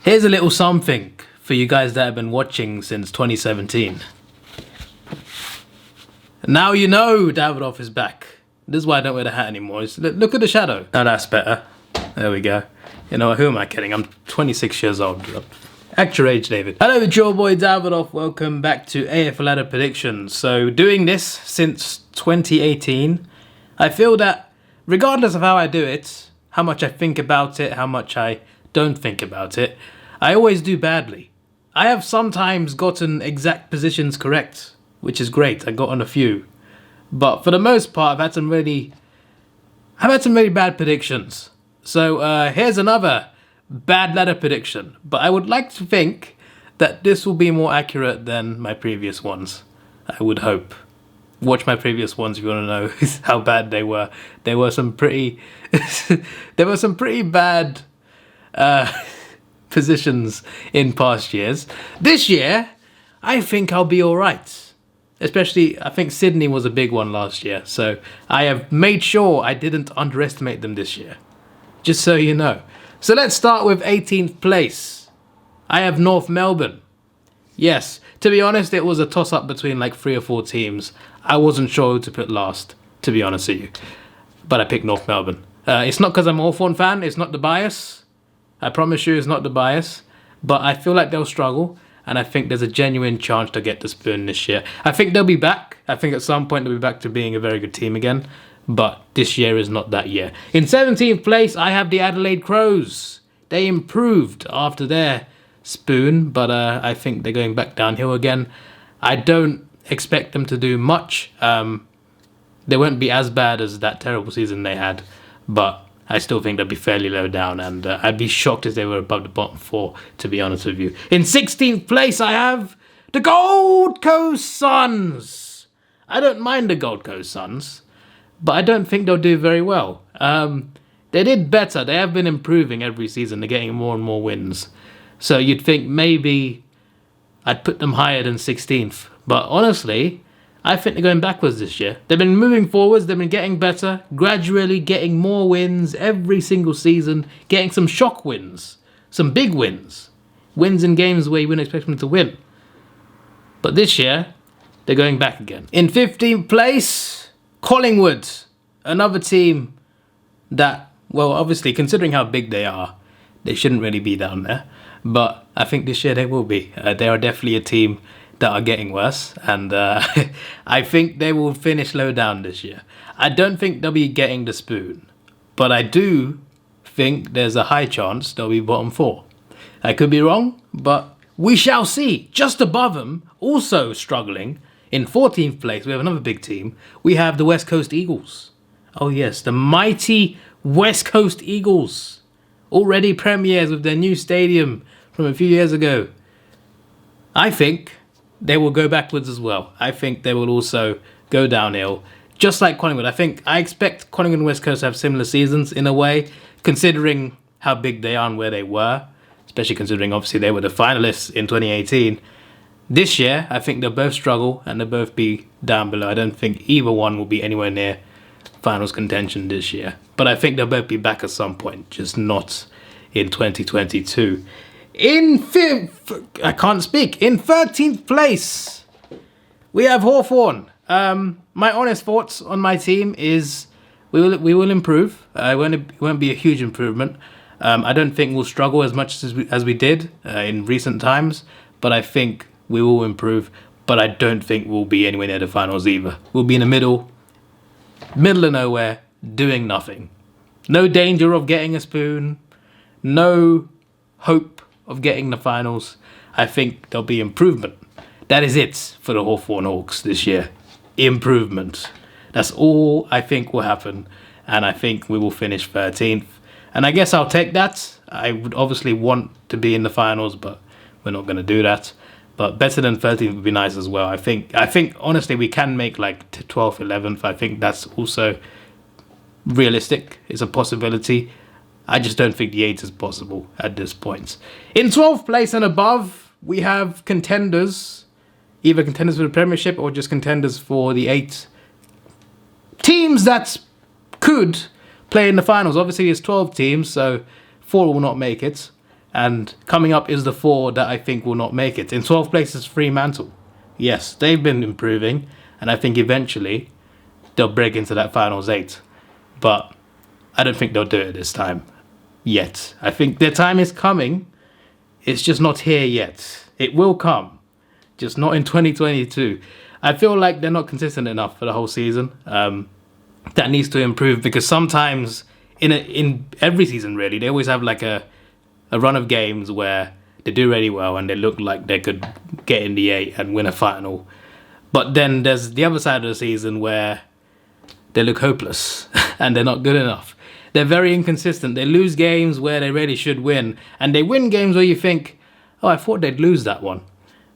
Here's a little something for you guys that have been watching since 2017. Now you know Davidoff is back. This is why I don't wear the hat anymore. Look at the shadow. Now that's better. There we go. You know, who am I kidding? I'm 26 years old. Act your age, David. Hello, it's your boy Davidoff. Welcome back to AFL Ladder Predictions. So, doing this since 2018, I feel that regardless of how I do it, how much I think about it, how much I don't think about it, I always do badly. I have sometimes gotten exact positions correct, which is great. I got on a few. But for the most part, I've had some really bad predictions. So here's another bad ladder prediction. But I would like to think that this will be more accurate than my previous ones. I would hope. Watch my previous ones if you want to know how bad they were. There were some pretty bad positions in past years. This year, I think I'll be alright. Especially, I think Sydney was a big one last year. So I have made sure I didn't underestimate them this year. Just so you know. So let's start with 18th place. I have North Melbourne. Yes, to be honest, it was a toss-up between like 3 or 4 teams. I wasn't sure who to put last, to be honest with you. But I picked North Melbourne. It's not because I'm a Hawthorn fan. It's not the bias. I promise you it's not the bias. But I feel like they'll struggle. And I think there's a genuine chance to get the spoon this year. I think they'll be back. I think at some point they'll be back to being a very good team again. But this year is not that year. In 17th place, I have the Adelaide Crows. They improved after their spoon, but I think they're going back downhill again. I don't expect them to do much. They won't be as bad as that terrible season they had, but I still think they'll be fairly low down, and I'd be shocked if they were above the bottom 4, to be honest with you. In 16th place, I have the Gold Coast Suns. I don't mind the Gold Coast Suns, but I don't think they'll do very well. They did better. They have been improving every season. They're getting more and more wins. So you'd think maybe I'd put them higher than 16th. But honestly, I think they're going backwards this year. They've been moving forwards. They've been getting better, gradually getting more wins every single season, getting some shock wins, some big wins, wins in games where you wouldn't expect them to win. But this year, they're going back again. In 15th place, Collingwood, another team that, well, obviously, considering how big they are, they shouldn't really be down there. But I think this year they will be. They are definitely a team that are getting worse, and I think they will finish low down this year. I don't think they'll be getting the spoon, but I do think there's a high chance they'll be bottom 4. I could be wrong, but we shall see. Just above them, also struggling, in 14th place, we have another big team. We have the West Coast Eagles. Oh yes, the mighty West Coast Eagles. Already premiers with their new stadium from a few years ago. I think they will go backwards as well. I think they will also go downhill, just like Collingwood. I expect Collingwood and West Coast to have similar seasons in a way, considering how big they are and where they were, especially considering obviously they were the finalists in 2018. This year, I think they'll both struggle and they'll both be down below. I don't think either one will be anywhere near finals contention this year. But I think they'll both be back at some point, just not in 2022. In 13th place, we have Hawthorn. My honest thoughts on my team is we will improve. It won't be a huge improvement. I don't think we'll struggle as much as we did in recent times, but I think we will improve. But I don't think we'll be anywhere near the finals either. We'll be in the middle of nowhere, doing nothing. No danger of getting a spoon. No hope of getting the finals. I think there'll be improvement. That is it for the Hawthorn Hawks this year. Improvement. That's all I think will happen. And I think we will finish 13th. And I guess I'll take that. I would obviously want to be in the finals, but we're not going to do that. But better than 13th would be nice as well. I think honestly we can make like 12th, 11th. I think that's also realistic. It's a possibility. I just don't think the 8 is possible at this point. In 12th place and above, we have contenders. Either contenders for the Premiership or just contenders for the 8 teams that could play in the finals. Obviously, it's 12 teams, so 4 will not make it. And coming up is the 4 that I think will not make it. In 12th place is Fremantle. Yes, they've been improving, and I think eventually they'll break into that finals 8. But I don't think they'll do it this time. Yet. I think their time is coming. It's just not here yet. It will come. Just not in 2022. I feel like they're not consistent enough for the whole season. That needs to improve, because sometimes in every season really, they always have like a run of games where they do really well and they look like they could get in the 8 and win a final. But then there's the other side of the season where they look hopeless and they're not good enough. They're very inconsistent. They lose games where they really should win, and they win games where you think, oh, I thought they'd lose that one.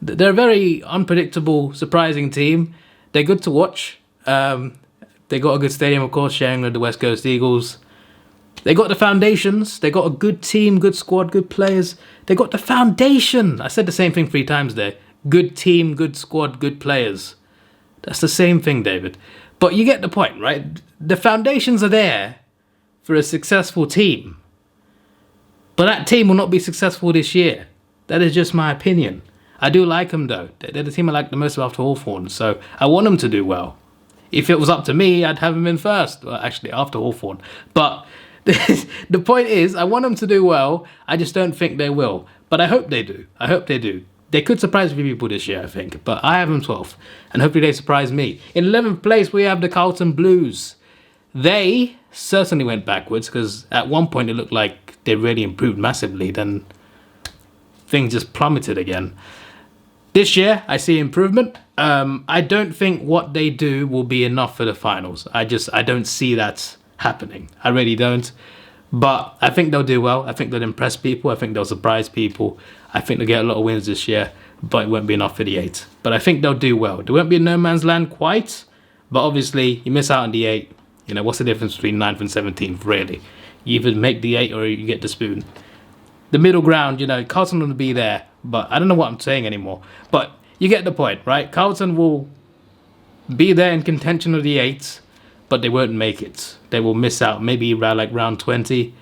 They're a very unpredictable, surprising team. They're good to watch. They got a good stadium, of course, sharing with the West Coast Eagles. They got the foundations. They got a good team, good squad, good players. They got the foundation. I said the same thing 3 times there. Good team, good squad, good players. That's the same thing, David. But you get the point, right? The foundations are there for a successful team. But that team will not be successful this year. That is just my opinion. I do like them, though. They're the team I like the most after Hawthorn, so I want them to do well. If it was up to me, I'd have them in first. Well, actually, after Hawthorn. But the point is, I want them to do well. I just don't think they will. But I hope they do. I hope they do. They could surprise a few people this year, I think. But I have them 12th. And hopefully they surprise me. In 11th place, we have the Carlton Blues. They certainly went backwards, because at one point it looked like they really improved massively. Then things just plummeted again. This year, I see improvement. I don't think what they do will be enough for the finals. I don't see that happening. I really don't. But I think they'll do well. I think they'll impress people. I think they'll surprise people. I think they'll get a lot of wins this year, but it won't be enough for the 8. But I think they'll do well. There won't be a no man's land quite, but obviously you miss out on the 8. You know, what's the difference between 9th and 17th, really? You either make the 8 or you get the spoon. The middle ground, you know, Carlton will be there, but I don't know what I'm saying anymore. But you get the point, right? Carlton will be there in contention of the 8, but they won't make it. They will miss out. Maybe around like round 20,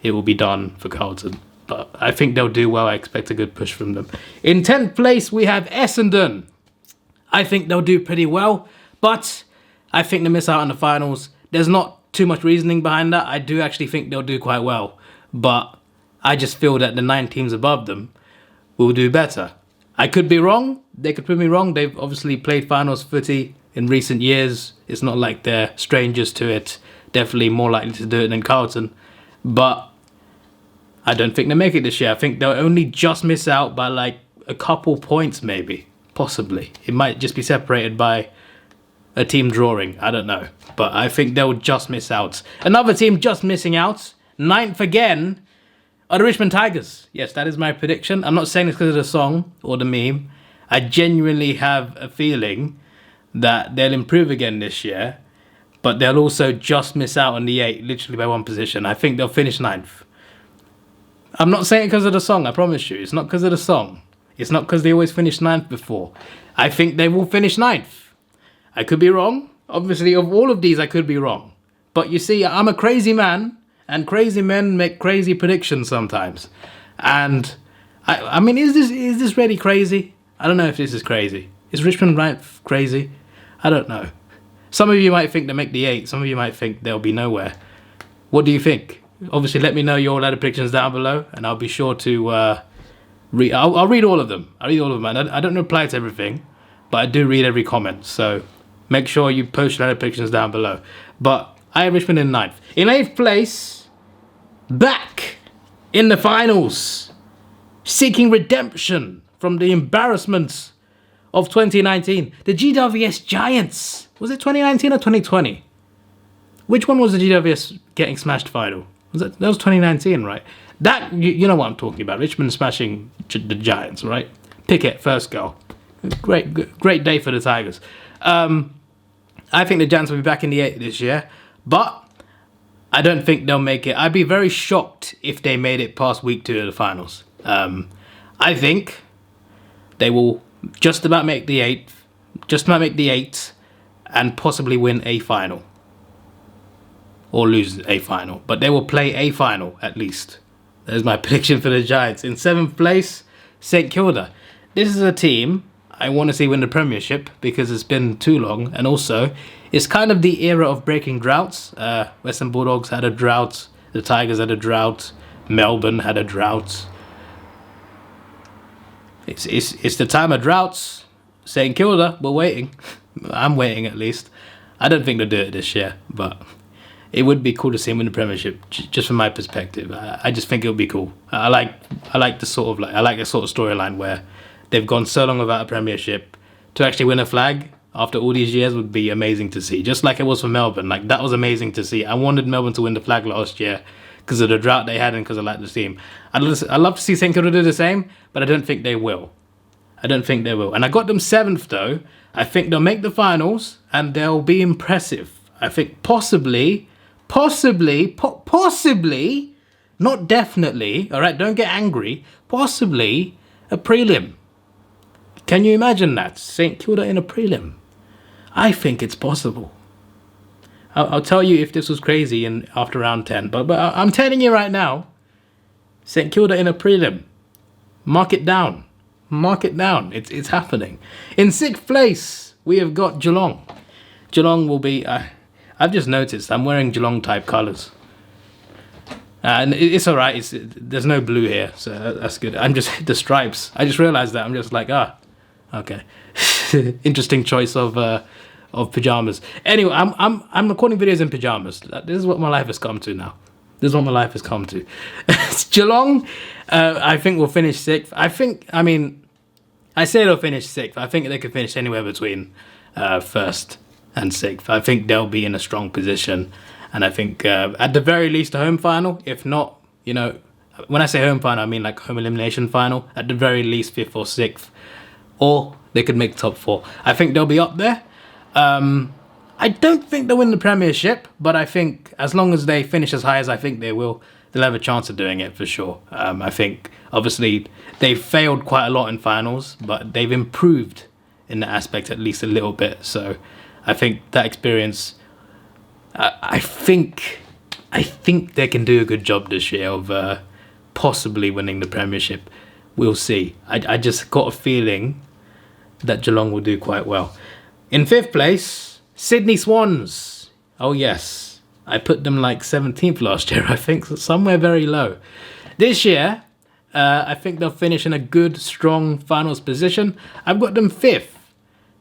it will be done for Carlton. But I think they'll do well. I expect a good push from them. In 10th place, we have Essendon. I think they'll do pretty well, but I think they miss out on the finals. There's not too much reasoning behind that. I do actually think they'll do quite well, but I just feel that the 9 teams above them will do better. I could be wrong. They could prove me wrong. They've obviously played finals footy in recent years. It's not like they're strangers to it. Definitely more likely to do it than Carlton. But I don't think they make it this year. I think they'll only just miss out by like a couple points, maybe. Possibly. It might just be separated by a team drawing. I don't know. But I think they'll just miss out. Another team just missing out, 9th again, are the Richmond Tigers. Yes, that is my prediction. I'm not saying this because of the song or the meme. I genuinely have a feeling that they'll improve again this year, but they'll also just miss out on the 8, literally by 1 position. I think they'll finish 9th. I'm not saying it because of the song, I promise you. It's not because of the song. It's not because they always finish 9th before. I think they will finish 9th. I could be wrong. Obviously, of all of these, I could be wrong. But you see, I'm a crazy man, and crazy men make crazy predictions sometimes. And I mean, is this really crazy? I don't know if this is crazy. Is Richmond right crazy? I don't know. Some of you might think they make the 8. Some of you might think they'll be nowhere. What do you think? Obviously, let me know your ladder predictions down below, and I'll be sure to read. I'll read all of them. I'll read all of them. I don't reply to everything, but I do read every comment. So make sure you post your ladder predictions down below. But I have Richmond in 9th. In 8th place, back in the finals, seeking redemption from the embarrassment of 2019. The GWS Giants. Was it 2019 or 2020? Which one was the GWS getting smashed final? That was 2019, right? That, you know what I'm talking about. Richmond smashing the Giants, right? Pickett, first goal. Great day for the Tigers. I think the Giants will be back in the 8 this year, but I don't think they'll make it. I'd be very shocked if they made it past week 2 of the finals. I think they will just about make the 8, and possibly win a final. Or lose a final. But they will play a final, at least. There's my prediction for the Giants. In 7th place, St Kilda. This is a team I want to see win the Premiership because it's been too long, and also it's kind of the era of breaking droughts. Western Bulldogs had a drought, the Tigers had a drought, Melbourne had a drought. It's the time of droughts. St Kilda, we're waiting. I'm waiting at least. I don't think they'll do it this year, but it would be cool to see them win the Premiership, just from my perspective. I just think it would be cool. I like the sort of storyline where they've gone so long without a Premiership. To actually win a flag after all these years would be amazing to see. Just like it was for Melbourne. Like, that was amazing to see. I wanted Melbourne to win the flag last year because of the drought they had and because I like the team. I'd love to see St Kilda do the same, but I don't think they will. And I got them 7th though. I think they'll make the finals and they'll be impressive. I think possibly, not definitely, all right, don't get angry, possibly a prelim. Can you imagine that? St Kilda in a prelim. I think it's possible. I'll tell you if this was crazy after round 10, but I'm telling you right now, St Kilda in a prelim. Mark it down. It's happening. In 6th place, we have got Geelong. Geelong will be... I've just noticed I'm wearing Geelong type colours. And it's alright. There's no blue here, so that's good. I'm just the stripes. I just realised that. I'm just like, okay. Interesting choice of pajamas. Anyway, I'm recording videos in pajamas. This is what my life has come to now. Geelong, I think will finish 6th. I say they'll finish 6th. I think they could finish anywhere between 1st and 6th. I think they'll be in a strong position. And I think at the very least a home final. If not, when I say home final, I mean like home elimination final. At the very least 5th or 6th. Or they could make top 4. I think they'll be up there. I don't think they'll win the Premiership, but I think as long as they finish as high as I think they will, they'll have a chance of doing it for sure. I think, obviously, they've failed quite a lot in finals, but they've improved in that aspect at least a little bit. So I think that experience, I think they can do a good job this year of possibly winning the Premiership. We'll see. I just got a feeling that Geelong will do quite well. In 5th place, Sydney Swans. Oh yes, I put them like 17th last year, I think, so somewhere very low. This year, I think they'll finish in a good, strong finals position. I've got them 5th.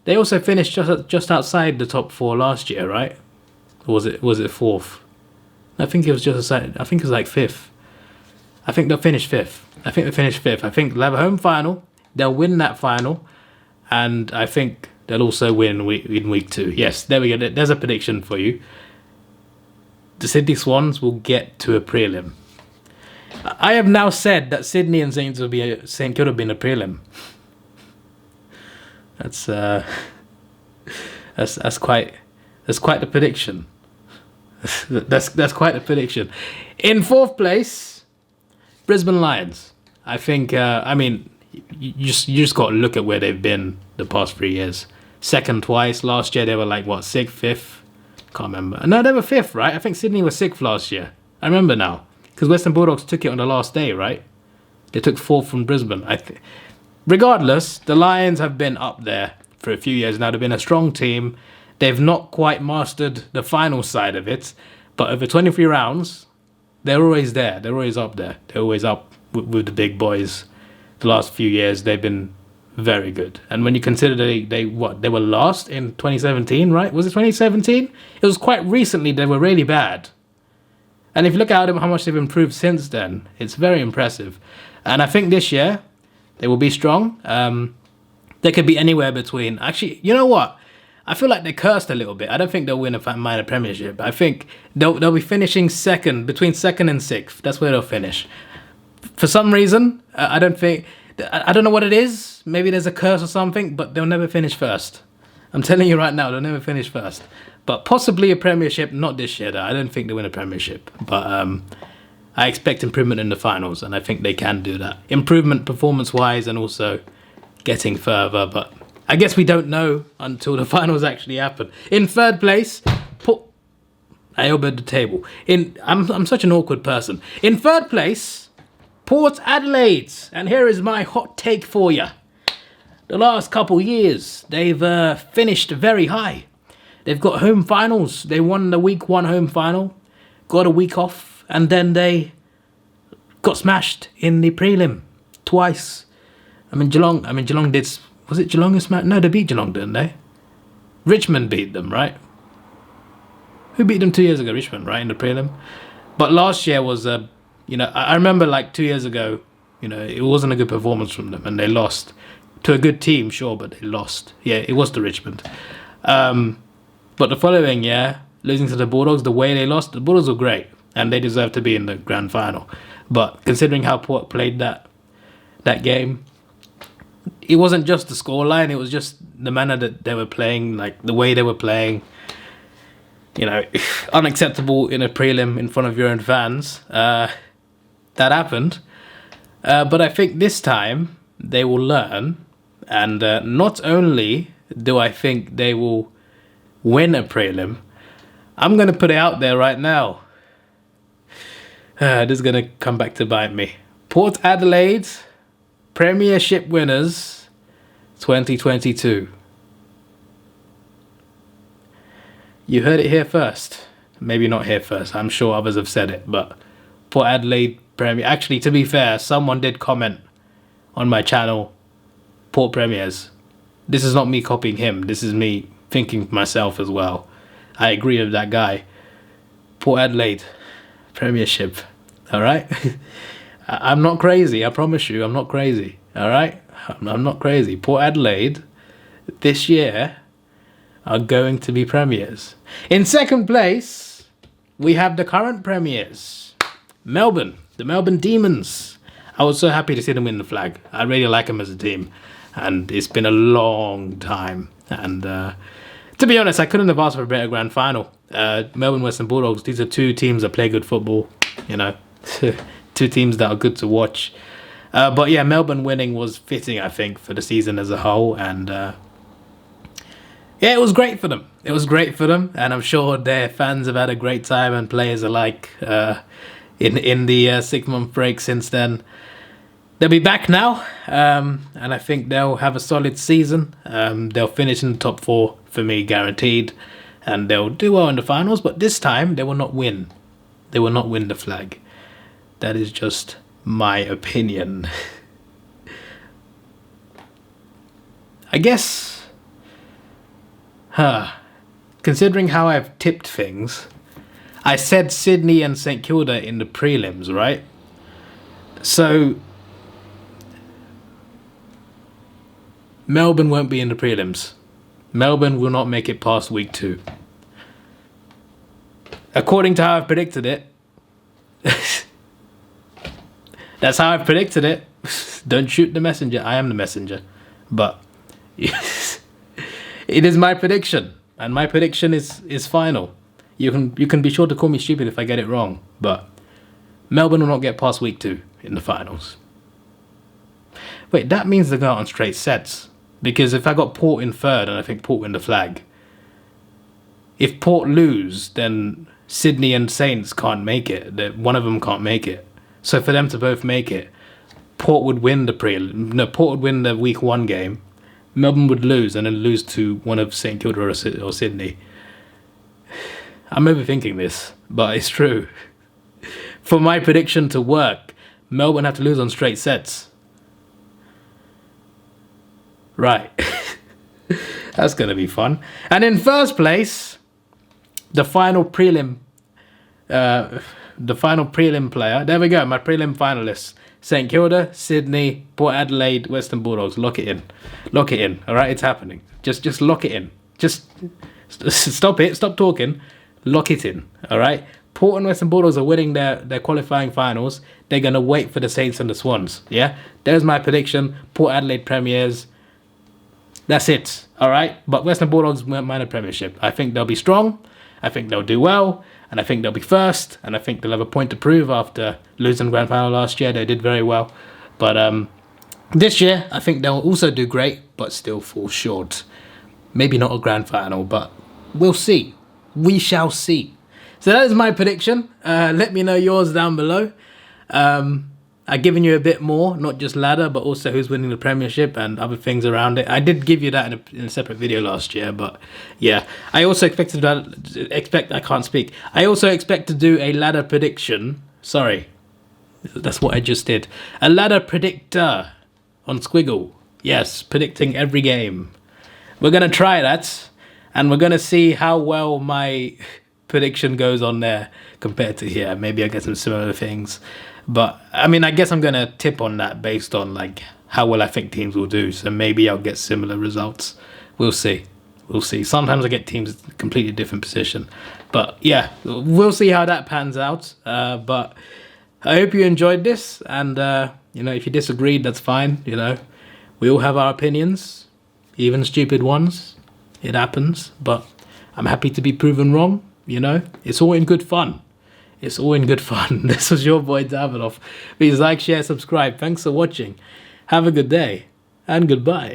They also finished just outside the top 4 last year, right? Or was it 4th? I think it was just outside. I think it was like 5th. I think they'll finish 5th. I think they'll have a home final. They'll win that final, and I think they'll also win in week 2. Yes, there we go. There's a prediction for you. The Sydney Swans will get to a prelim. I have now said that Sydney and St Kilda will be in a prelim. That's quite the prediction. that's quite a prediction. In 4th place, Brisbane Lions. I think. You just got to look at where they've been the past 3 years. 2nd twice. Last year they were like, what, 6th, 5th? Can't remember. No, they were 5th, right? I think Sydney was 6th last year. I remember now. Because Western Bulldogs took it on the last day, right? They took 4th from Brisbane. Regardless, the Lions have been up there for a few years now. They've been a strong team. They've not quite mastered the final side of it. But over 23 rounds, they're always there. They're always up there. They're always up with the big boys. The last few years, they've been very good. And when you consider they were last in 2017, right? Was it 2017? It was quite recently they were really bad. And if you look at how much they've improved since then, it's very impressive. And I think this year, they will be strong. They could be anywhere between... Actually, you know what? I feel like they're cursed a little bit. I don't think they'll win a minor premiership. I think they'll be finishing second, between 2nd and 6th. That's where they'll finish. For some reason, I don't know what it is. Maybe there's a curse or something, but they'll never finish first. I'm telling you right now, they'll never finish first. But possibly a premiership, not this year though. I don't think they'll win a premiership. But I expect improvement in the finals, and I think they can do that. Improvement performance-wise and also getting further, but I guess we don't know until the finals actually happen. In 3rd place, I elbowed the table. I'm such an awkward person. In 3rd place, Port Adelaide. And here is my hot take for you. The last couple years, they've finished very high. They've got home finals. They won the week 1 home final, got a week off, and then they got smashed in the prelim twice. Geelong did... Was it Geelong who smashed? No, they beat Geelong, didn't they? Richmond beat them, right? Who beat them 2 years ago? Richmond, right, in the prelim? But last year was, I remember like 2 years ago, it wasn't a good performance from them, and they lost. To a good team, sure, but they lost. Yeah, it was to Richmond. But the following year, losing to the Bulldogs, the way they lost, the Bulldogs were great, and they deserved to be in the grand final. But considering how Port played that game, it wasn't just the scoreline, it was just the manner that they were playing, like the way they were playing. Unacceptable in a prelim in front of your own fans. That happened. But I think this time they will learn. And not only do I think they will win a prelim, I'm going to put it out there right now. This is going to come back to bite me. Port Adelaide, Premiership winners, 2022. You heard it here first. Maybe not here first. I'm sure others have said it. But Port Adelaide Premier... Actually, to be fair, someone did comment on my channel, Port Premiers. This is not me copying him. This is me thinking for myself as well. I agree with that guy. Port Adelaide Premiership. All right? I'm not crazy. I promise you, I'm not crazy. All right? I'm not crazy. Port Adelaide this year are going to be premiers. In second place, we have the current premiers, Melbourne, the Melbourne Demons. I was so happy to see them win the flag. I really like them as a team, and it's been a long time. And to be honest, I couldn't have asked for a better grand final. Melbourne Western Bulldogs, these are two teams that play good football, two teams that are good to watch. But yeah, Melbourne winning was fitting, I think, for the season as a whole, and yeah, it was great for them. It was great for them, and I'm sure their fans have had a great time, and players alike in the 6-month break since then. They'll be back now, and I think they'll have a solid season. They'll finish in the top 4 for me, guaranteed, and they'll do well in the finals, but this time they will not win. They will not win the flag. That is just my opinion. I guess... Considering how I've tipped things, I said Sydney and St Kilda in the prelims, right? So Melbourne won't be in the prelims. Melbourne will not make it past week 2. According to how I've predicted it. That's how I've predicted it. Don't shoot the messenger. I am the messenger. But it is my prediction, and my prediction is final. You can be sure to call me stupid if I get it wrong, but Melbourne will not get past week 2 in the finals. Wait, that means they go out on straight sets, because if I got Port in third and I think Port win the flag, if Port lose, then Sydney and Saints can't make it. One of them can't make it. So for them to both make it, Port would win Port would win the week 1 game. Melbourne would lose and then lose to one of St Kilda or Sydney. I'm overthinking this, but it's true. For my prediction to work, Melbourne have to lose on straight sets. Right. That's going to be fun. And in first place, the final prelim player. There we go, my prelim finalists. St Kilda, Sydney, Port Adelaide, Western Bulldogs. Lock it in. Lock it in. All right, it's happening. Just lock it in. Just stop it. Stop talking. Lock it in. All right. Port and Western Bulldogs are winning their qualifying finals. They're going to wait for the Saints and the Swans. Yeah? There's my prediction. Port Adelaide Premiers. That's it. All right? But Western Bulldogs won't mind a Premiership. I think they'll be strong. I think they'll do well. And I think they'll be first. And I think they'll have a point to prove after losing the grand final last year. They did very well. But this year, I think they'll also do great, but still fall short. Maybe not a grand final, but we'll see. We shall see. So that is my prediction. Let me know yours down below. I've given you a bit more, not just ladder, but also who's winning the Premiership and other things around it. I did give you that in a separate video last year, but yeah. I also I can't speak. I also expect to do a ladder prediction. Sorry, that's what I just did. A ladder predictor on Squiggle. Yes, predicting every game. We're going to try that, and we're going to see how well my prediction goes on there compared to here. Maybe I get some similar things. But, I mean, I guess I'm going to tip on that based on, like, how well I think teams will do. So maybe I'll get similar results. We'll see. We'll see. Sometimes I get teams in a completely different position. But, yeah, we'll see how that pans out. But I hope you enjoyed this. And, you know, if you disagreed, that's fine, you know. We all have our opinions, even stupid ones. It happens, but I'm happy to be proven wrong, you know. It's all in good fun. It's all in good fun. This was your boy Davidoff. Please like, share, subscribe. Thanks for watching. Have a good day, and goodbye.